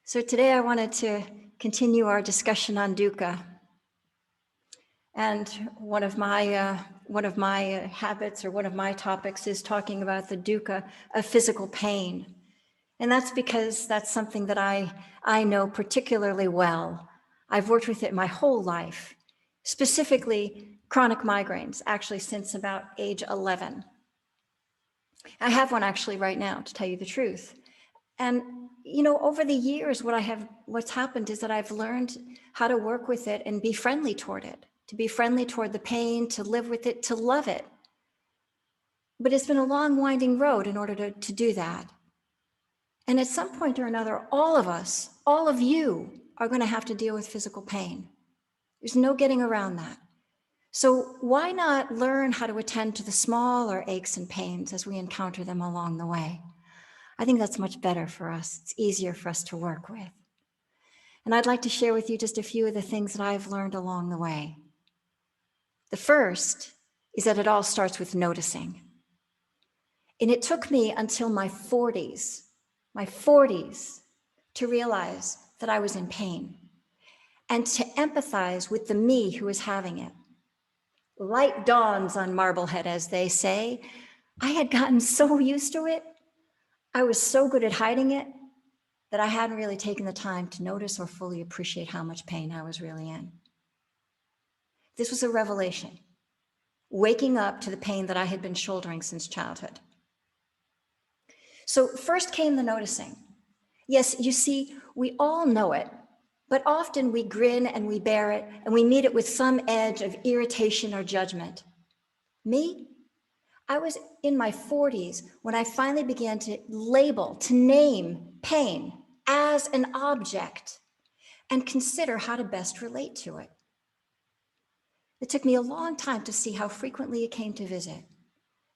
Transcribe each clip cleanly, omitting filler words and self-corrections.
So today I wanted to continue our discussion on dukkha. And one of my habits, or one of my topics, is talking about the dukkha of physical pain. And that's because that's something that I know particularly well. I've worked with it my whole life, specifically chronic migraines, actually since about age 11. I have one actually right now, to tell you the truth. And, over the years, what's happened is that I've learned how to work with it and be friendly toward it, to be friendly toward the pain, to live with it, to love it. But it's been a long, winding road in order to do that. And at some point or another, all of us, all of you, are going to have to deal with physical pain. There's no getting around that. So why not learn how to attend to the smaller aches and pains as we encounter them along the way? I think that's much better for us. It's easier for us to work with. And I'd like to share with you just a few of the things that I've learned along the way. The first is that it all starts with noticing. And it took me until my 40s, to realize that I was in pain and to empathize with the me who was having it. Light dawns on Marblehead, as they say. I had gotten so used to it. I was so good at hiding it that I hadn't really taken the time to notice or fully appreciate how much pain I was really in. This was a revelation, waking up to the pain that I had been shouldering since childhood. So first came the noticing. Yes, you see, we all know it, but often we grin and we bear it, and we meet it with some edge of irritation or judgment. Me? I was in my 40s when I finally began to label, to name pain as an object and consider how to best relate to it. It took me a long time to see how frequently it came to visit,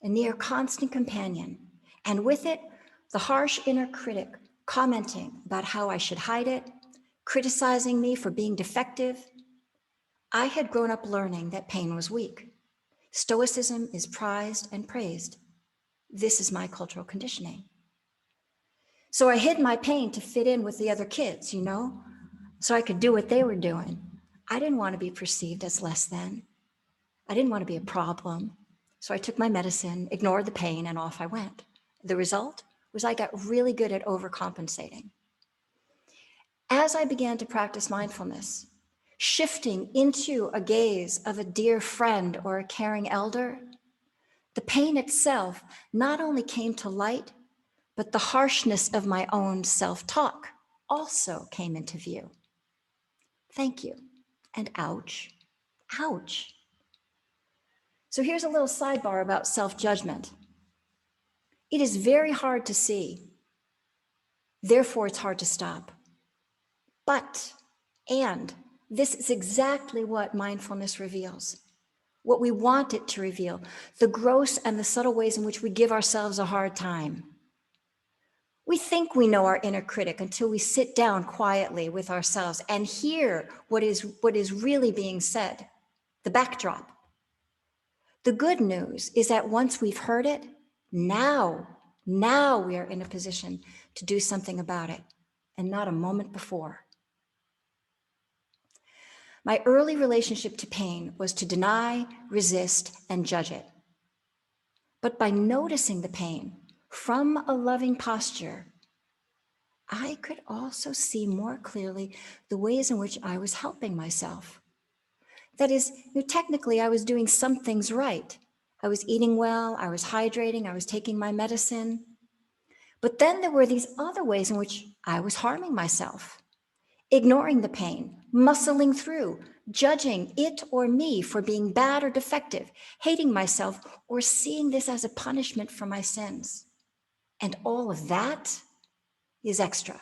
a near constant companion, and with it, the harsh inner critic commenting about how I should hide it, criticizing me for being defective. I had grown up learning that pain was weak. Stoicism is prized and praised. This is my cultural conditioning. So I hid my pain to fit in with the other kids, so I could do what they were doing. I didn't want to be perceived as less than. I didn't want to be a problem. So I took my medicine, ignored the pain, and off I went. The result was I got really good at overcompensating. As I began to practice mindfulness, shifting into a gaze of a dear friend or a caring elder, the pain itself not only came to light, but the harshness of my own self-talk also came into view. Thank you, and ouch, ouch. So here's a little sidebar about self-judgment. It is very hard to see, therefore it's hard to stop. And this is exactly what mindfulness reveals, what we want it to reveal, the gross and the subtle ways in which we give ourselves a hard time. We think we know our inner critic until we sit down quietly with ourselves and hear what is really being said, the backdrop. The good news is that once we've heard it, now we are in a position to do something about it, and not a moment before. My early relationship to pain was to deny, resist, and judge it. But by noticing the pain from a loving posture, I could also see more clearly the ways in which I was helping myself. That is, technically, I was doing some things right. I was eating well, I was hydrating, I was taking my medicine. But then there were these other ways in which I was harming myself, ignoring the pain, muscling through, judging it or me for being bad or defective, hating myself, or seeing this as a punishment for my sins. And all of that was extra.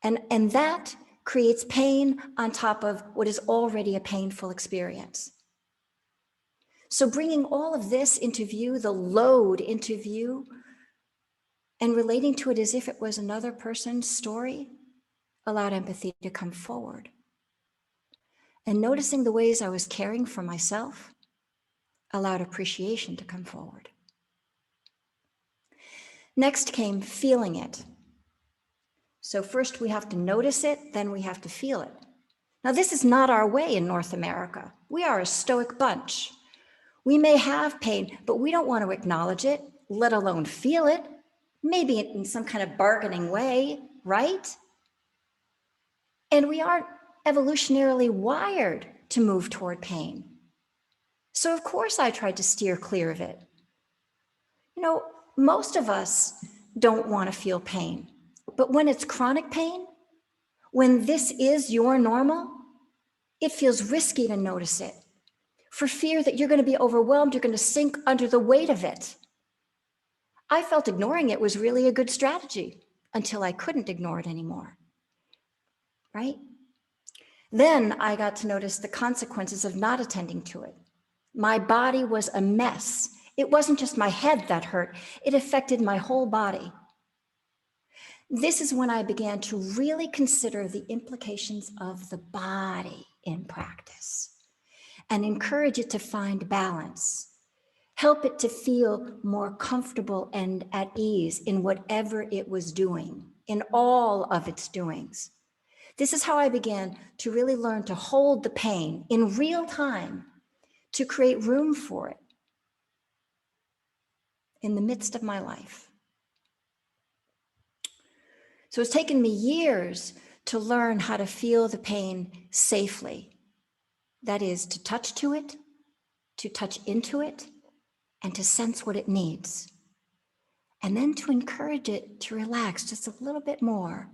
And that creates pain on top of what is already a painful experience. So bringing all of this into view, the load into view, and relating to it as if it was another person's story, allowed empathy to come forward. And noticing the ways I was caring for myself allowed appreciation to come forward. Next came feeling it. So first we have to notice it, then we have to feel it. Now, this is not our way in North America. We are a stoic bunch. We may have pain, but we don't want to acknowledge it, let alone feel it, maybe in some kind of bargaining way, right? And we aren't evolutionarily wired to move toward pain. So of course I tried to steer clear of it. You know, most of us don't want to feel pain, but when it's chronic pain, when this is your normal, it feels risky to notice it, for fear that you're going to be overwhelmed, you're going to sink under the weight of it. I felt ignoring it was really a good strategy until I couldn't ignore it anymore, right? Then I got to notice the consequences of not attending to it. My body was a mess. It wasn't just my head that hurt, it affected my whole body. This is when I began to really consider the implications of the body in practice and encourage it to find balance. Help it to feel more comfortable and at ease in whatever it was doing, in all of its doings. This is how I began to really learn to hold the pain in real time, to create room for it in the midst of my life. So it's taken me years to learn how to feel the pain safely. That is, to touch into it, and to sense what it needs. And then to encourage it to relax just a little bit more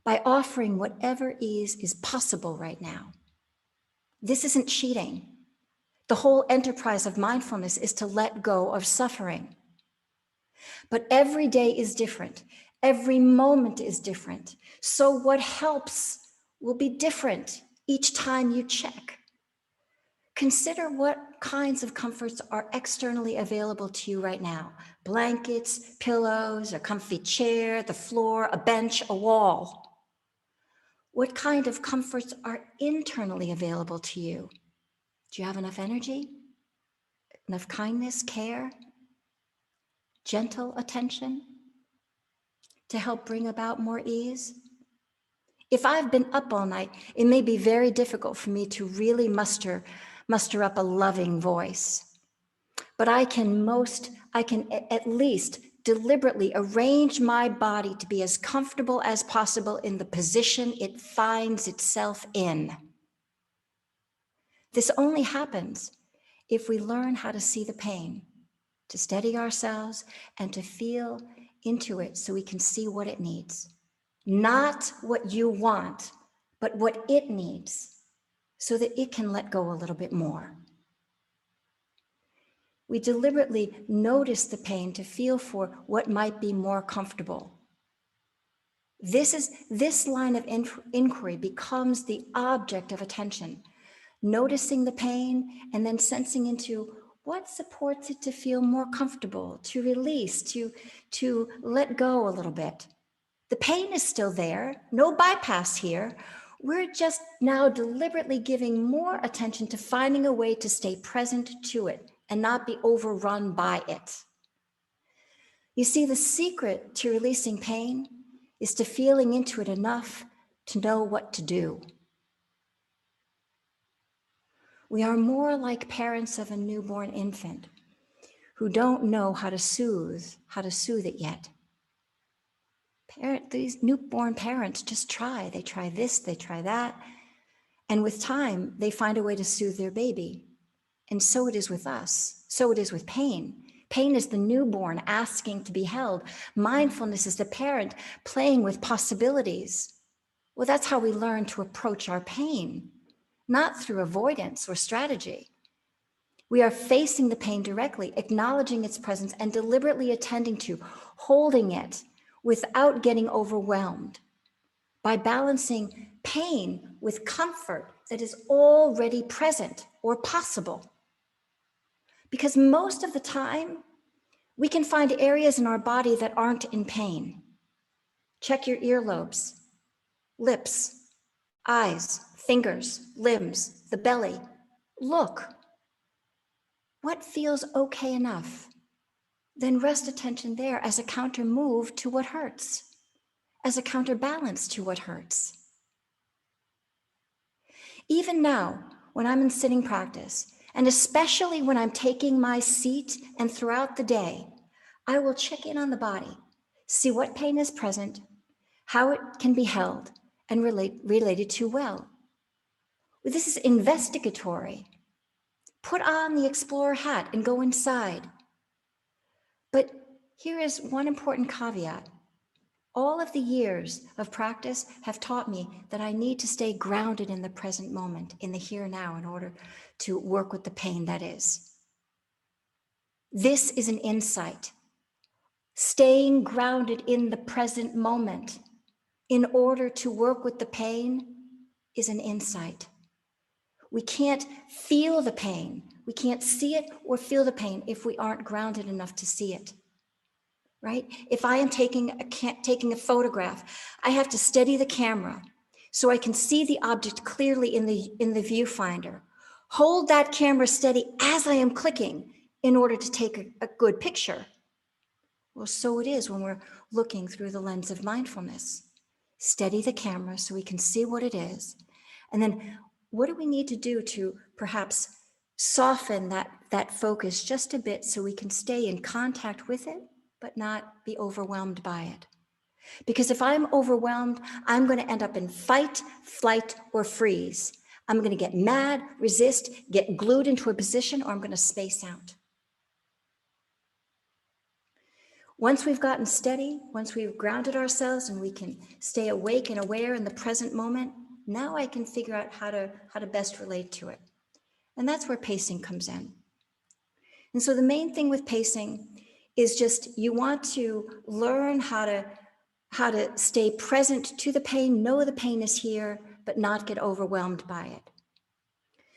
by offering whatever ease is possible right now. This isn't cheating. The whole enterprise of mindfulness is to let go of suffering. But every day is different. Every moment is different. So what helps will be different each time you check. Consider what kinds of comforts are externally available to you right now. Blankets, pillows, a comfy chair, the floor, a bench, a wall. What kind of comforts are internally available to you? Do you have enough energy? Enough kindness, care, gentle attention to help bring about more ease? If I've been up all night, it may be very difficult for me to really muster up a loving voice. But I can at least deliberately arrange my body to be as comfortable as possible in the position it finds itself in. This only happens if we learn how to see the pain, to steady ourselves and to feel into it so we can see what it needs. Not what you want, but what it needs, so that it can let go a little bit more. We deliberately notice the pain to feel for what might be more comfortable. This line of inquiry becomes the object of attention, noticing the pain and then sensing into what supports it to feel more comfortable, to release, to let go a little bit. The pain is still there, no bypass here. We're just now deliberately giving more attention to finding a way to stay present to it and not be overrun by it. You see, the secret to releasing pain is to feeling into it enough to know what to do. We are more like parents of a newborn infant who don't know how to soothe it yet. These newborn parents just try. They try this, they try that. And with time, they find a way to soothe their baby. And so it is with us. So it is with pain. Pain is the newborn asking to be held. Mindfulness is the parent playing with possibilities. Well, that's how we learn to approach our pain, not through avoidance or strategy. We are facing the pain directly, acknowledging its presence and deliberately attending to, holding it without getting overwhelmed, by balancing pain with comfort that is already present or possible. Because most of the time, we can find areas in our body that aren't in pain. Check your earlobes, lips, eyes, fingers, limbs, the belly. Look. What feels okay enough? Then rest attention there as a counter move to what hurts. as a counterbalance to what hurts. Even now, when I'm in sitting practice, and especially when I'm taking my seat and throughout the day, I will check in on the body, see what pain is present, how it can be held and related to well. This is investigatory. Put on the explorer hat and go inside. But here is one important caveat. All of the years of practice have taught me that I need to stay grounded in the present moment, in the here and now, in order to work with the pain that is. This is an insight. Staying grounded in the present moment in order to work with the pain is an insight. We can't feel the pain. We can't see it or feel the pain if we aren't grounded enough to see it. Right? If I am taking a photograph, I have to steady the camera so I can see the object clearly in the viewfinder. Hold that camera steady as I am clicking in order to take a good picture. Well, so it is when we're looking through the lens of mindfulness. Steady the camera so we can see what it is. And then what do we need to do to perhaps soften that focus just a bit so we can stay in contact with it, but not be overwhelmed by it? Because if I'm overwhelmed, I'm going to end up in fight, flight, or freeze. I'm going to get mad, resist, get glued into a position, or I'm going to space out. Once we've gotten steady, once we've grounded ourselves and we can stay awake and aware in the present moment, now I can figure out how to best relate to it. And that's where pacing comes in. And so the main thing with pacing is just you want to learn how to stay present to the pain, know the pain is here, but not get overwhelmed by it.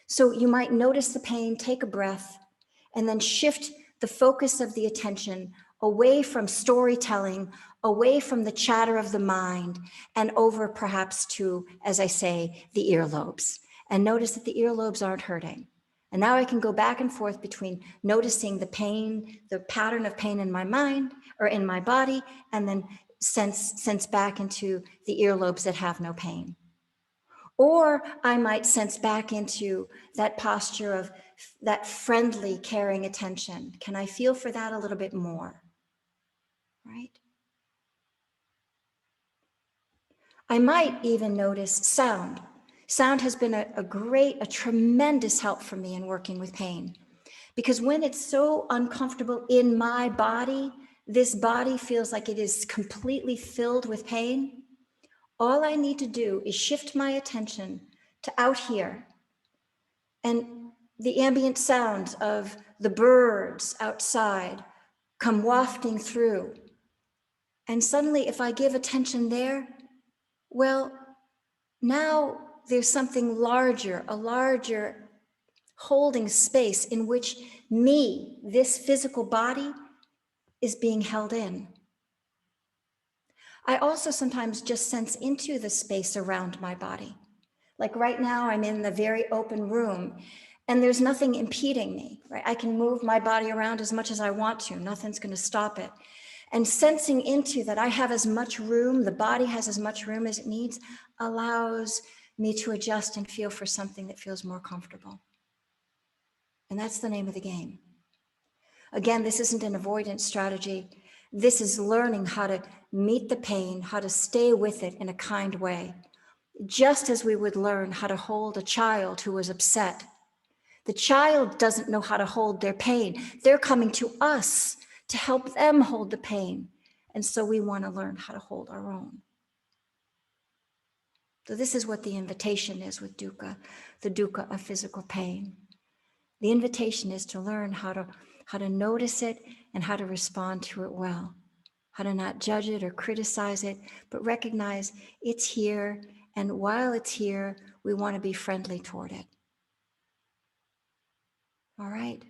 So you might notice the pain, take a breath, and then shift the focus of the attention away from storytelling, away from the chatter of the mind, and over perhaps to, as I say, the earlobes. And notice that the earlobes aren't hurting. And now I can go back and forth between noticing the pain, the pattern of pain in my mind or in my body, and then sense back into the earlobes that have no pain. Or I might sense back into that posture of that friendly, caring attention. Can I feel for that a little bit more? Right? I might even notice sound. Sound has been a tremendous help for me in working with pain. Because when it's so uncomfortable in my body, this body feels like it is completely filled with pain. All I need to do is shift my attention to out here. And the ambient sounds of the birds outside come wafting through. And suddenly, if I give attention there, well, now there's something larger, a larger holding space in which me, this physical body, is being held in. I also sometimes just sense into the space around my body. Like right now, I'm in the very open room and there's nothing impeding me, right? I can move my body around as much as I want to. Nothing's going to stop it. And sensing into that I have as much room, the body has as much room as it needs, allows me to adjust and feel for something that feels more comfortable. And that's the name of the game. Again, this isn't an avoidance strategy. This is learning how to meet the pain, how to stay with it in a kind way. Just as we would learn how to hold a child who was upset. The child doesn't know how to hold their pain. They're coming to us to help them hold the pain. And so we want to learn how to hold our own. So this is what the invitation is with dukkha, the dukkha of physical pain. The invitation is to learn how to notice it and how to respond to it well. How to not judge it or criticize it, but recognize it's here. And while it's here, we want to be friendly toward it. All right.